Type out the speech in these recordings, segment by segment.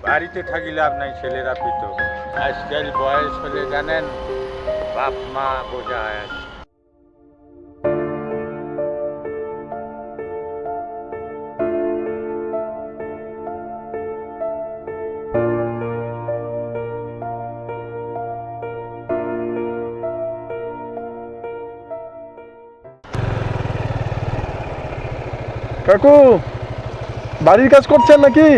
বাড়িতে থাকি লাভ নাই, ছেলেরা পিত। আজকাল বয়স হলে জানেন বাপ মা বোঝা হয় আছে। কাকু, বাড়ির কাজ করছেন নাকি?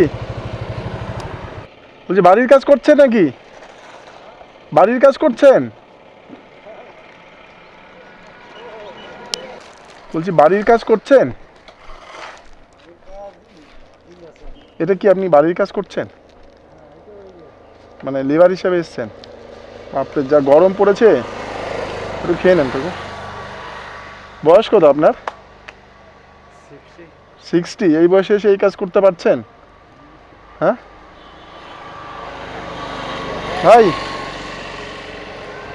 বলছি বাড়ির কাজ করছেন নাকি? বাড়ির কাজ করছেন? বলছি বাড়ির কাজ করছেন? এটা কি আপনি বাড়ির কাজ করছেন? মানে লেবার হিসেবে এসছেন? বাপরে যা গরম পড়েছে, একটু খেয়ে নেন কাকু। বয়স কত আপনার? 60। এই বয়সে এসে এই কাজ করতে পারছেন? হ্যাঁ ভাই,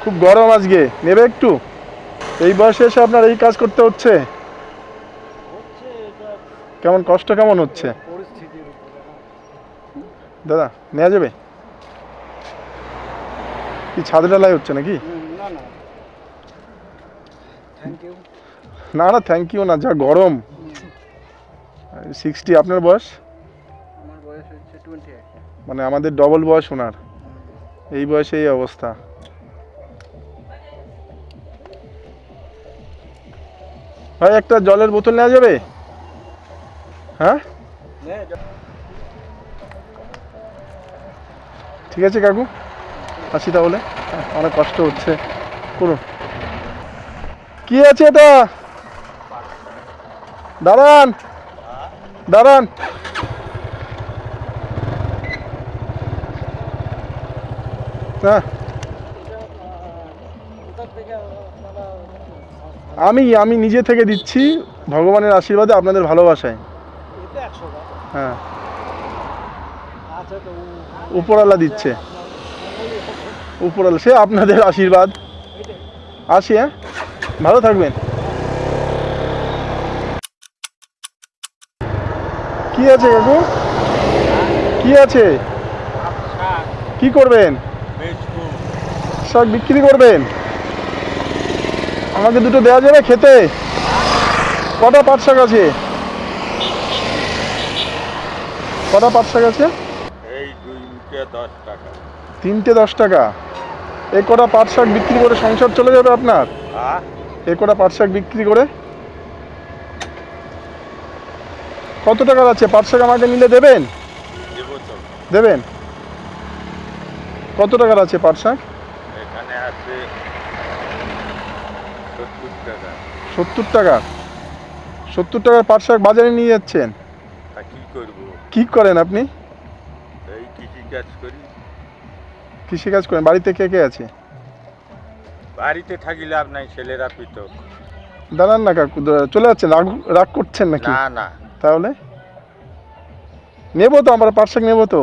খুব গরম আজকে, নেবে একটু? এই বয়সে এসে আপনার এই কাজ করতে হচ্ছে? কেমন কষ্ট কেমন হচ্ছে দাদা? নেওয়া যাবে কি? ছাদে ঢালাই হচ্ছে নাকি? না না, থ্যাংক ইউ না, যা গরম। 60, আপনার বয়স? আমার বয়স হচ্ছে 28। মানে আমাদের ডবল বয়স ওনার, এই বয়সে এই অবস্থা। ভাই একটা জলের বোতল নেওয়া যাবে? হ্যাঁ ঠিক আছে কাকু, আসি তাহলে। অনেক কষ্ট হচ্ছে, করুন। কি আছে এটা? দাঁড়ান দাঁড়ান। হ্যাঁ, আমি আমি নিজে থেকে দিচ্ছি, ভগবানের আশীর্বাদে, আপনাদের ভালোবাসায়। হ্যাঁ, উপরওয়ালা দিচ্ছে, উপরওয়ালা, সে আপনাদের আশীর্বাদ। আসি, হ্যাঁ, ভালো থাকবেন। কি আছে কাকু? কি আছে? কি করবেন? শাক বিক্রি করবেন? আমাকে দুটো দেওয়া যাবে খেতে? কটা পাট শাক আছে? কটা পাট শাক আছে? এই 2 মুঠে 10 টাকা। 3টে 10 টাকা? এই কটা পাট শাক বিক্রি করে সংসার চলে যাবে আপনার? হ্যাঁ, এই কটা পাট শাক বিক্রি করে কত টাকার আছে পাট শাক? আমাকে নিলে দেবেন? দেবো তো। দেবেন? কত টাকার আছে পাট শাক? এখানে আছে 70 টাকা। 70 টাকা? 70 টাকার পাট শাক বাজারে নিয়ে যাচ্ছেন? তা কি করবো? কি করেন আপনি? এই কৃষি কাজ করি। কৃষিকাজ করেন? বাড়িতে কে কে আছে? বাড়িতে থাকি লাভ নাই, ছেলেরা পিত। দাঁড়ান না কাকু, চলে যাচ্ছেন? রাগ রাগ করছেন নাকি? না না, তাহলে নেবো তো, আমরা পাট শাক নেবো তো,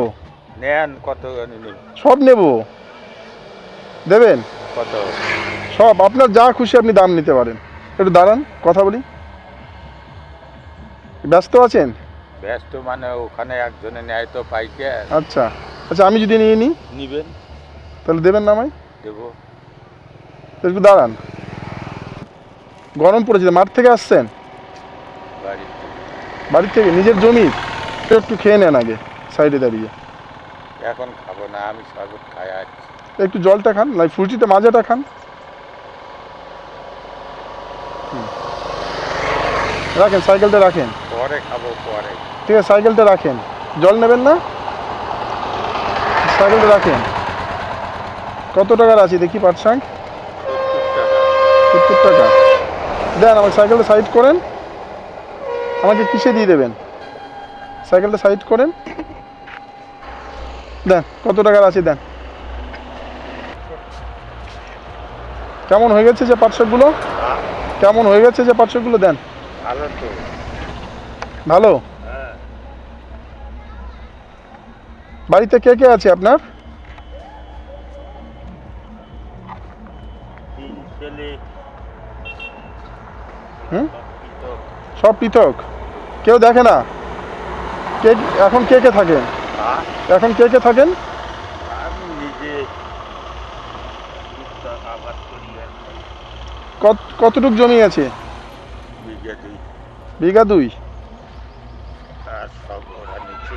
নেন কত নিন? সব নেব। দেবেন? কত? সব, আপনার যা খুশি আপনি দাম নিতে পারেন। একটু দাঁড়ান, কথা বলি। ব্যস্ত আছেন? ব্যস্ত মানে ওখানে একজনে নেয় তো পাইকার। আচ্ছা আচ্ছা, আমি যদি নিয়ে নিই নিবেন? তাহলে দেবেন না আমায়? দেবো। তো একটু দাঁড়ান, গরম পড়েছে, মাঠ থেকে আসছেন? বাড়িতে। বাড়ির থেকে? নিজের জমি? একটু খেয়ে নেন আগে, সাইডে দাঁড়িয়ে। এখন খাবো না, আমি শরবত খাই আছি। একটু জলটা খান, নাই ফুলটিতে মাজাটা খান। রাখেন, সাইকেলটা রাখেন। পরে খাবো, পরে। ঠিক আছে, সাইকেলটা রাখেন। জল নেবেন না? সাইকেলটা রাখেন। কত টাকার আছে দেখি পাট শাক? 70 টাকা। 70 টাকা? দেন, আমার সাইকেলটা সাইড করেন। আমাকে কিসে দিয়ে দেবেন? সাইকেলটা সাইড করেন, দেন। কত টাকার আছে দেন। কেমন হয়ে গেছে যে পাট শাকগুলো? হ্যাঁ, কেমন হয়ে গেছে যে পাট শাকগুলো? দেন। ভালো তো। ভালো? হ্যাঁ, বাড়িতে কে কে আছে আপনার? 3 ছেলে। হুম, পিত। সব পৃথক? কেউ দেখে না? কে এখন কে কে থাকেন? হ্যাঁ, এখন কে কে থাকেন? আমি নিজে টুকটাক আবাদ করি আর কি। কতটুক জমি আছে? বিঘা দুই। বিঘা 2। আর সব ওরা নিচে।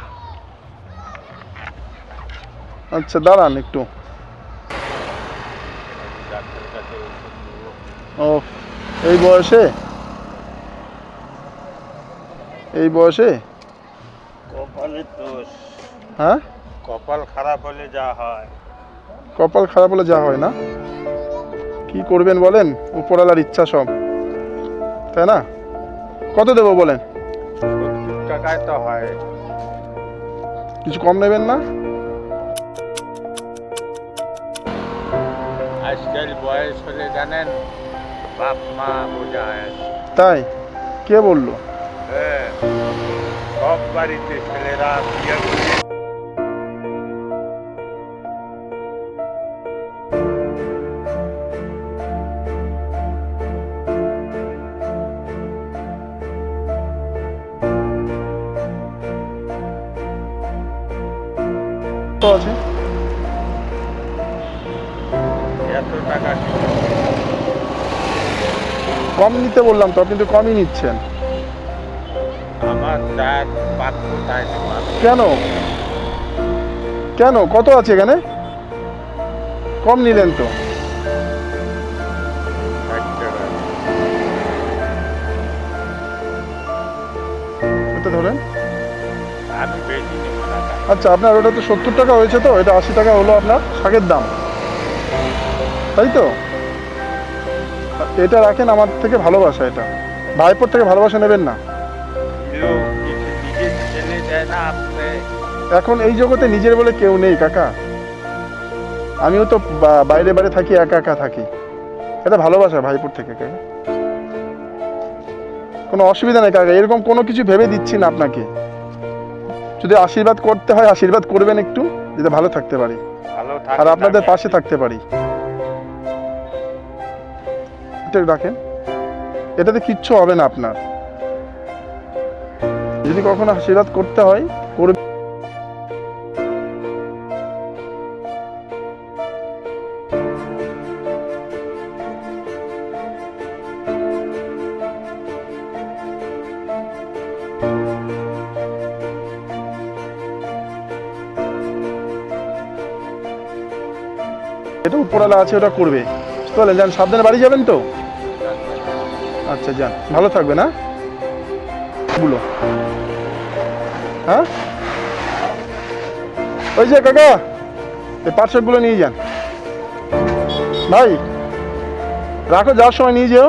আচ্ছা দাঁড়ান একটু। ডাক্তারের কাছে ওষুধ নেবো। ও এই বয়সে, এই বয়সে? কপালের দোষ। হ্যাঁ, কপাল খারাপ হলে যা হয়। কপাল খারাপ হলে যা হয় না। কি করবেন বলেন, উপরওয়ালার ইচ্ছা সব, তাই না? কত দেবো বলেন? 70 টাকায় তো হয়। কিছু কম নেবেন না? আজকাল বয়স হলে জানেন বাপ মা বোঝায়। তাই? কে বললো? হ্যাঁ, সব বাড়িতে ছেলেরা বিয়ে করে। কত আছে? এত টাকা কি? কম নিতে বললাম তো, আপনি তো কমই নিচ্ছেন। আমার দাঁত পাক কোথায় দেবো আমি? কেন কেন কত আছে এখানে? কম নিলেন তো। 60 টাকা। এটা ধরেন। আমি বেশি নেবো টাকা। আচ্ছা আপনার ওটা তো 70 টাকা হয়েছে, তো এটা 80 টাকা হলো আপনার শাকের দাম, তাই তো? এটা রাখেন, আমার থেকে ভালোবাসা, এটা ভাইপোর থেকে ভালোবাসা নেবেন না। দিলেও কিছু নিজের ছেলে দেয় না আপনি। এখন এই জগতে নিজের বলে কেউ নেই কাকা। আমিও তো বাইরে বাইরে থাকি, একা একা থাকি। এটা ভালোবাসা ভাইপোর থেকে কাকা। কোনো অসুবিধা নেই কাকা, এরকম কোনো কিছু ভেবে দিচ্ছি না আপনাকে। যদি আশীর্বাদ করতে হয় আশীর্বাদ করবেন একটু, যাতে ভালো থাকতে পারি ভালো আর আপনাদের পাশে থাকতে পারি। এটা রাখেন, এটাতে কিচ্ছু হবে না আপনার। যদি কখনো আশীর্বাদ করতে হয় করবেন। এটা উপরওয়ালা আছে, ওটা করবে। চলেন যান, সাবধানে বাড়ি যাবেন তো। আচ্ছা যান, ভালো থাকবেন। হ্যাঁ গুলো, হ্যাঁ ওই যে কাকা, এই পার্সেলগুলো নিয়ে যান। ভাই রাখো, যাওয়ার সময় নিয়ে যেও।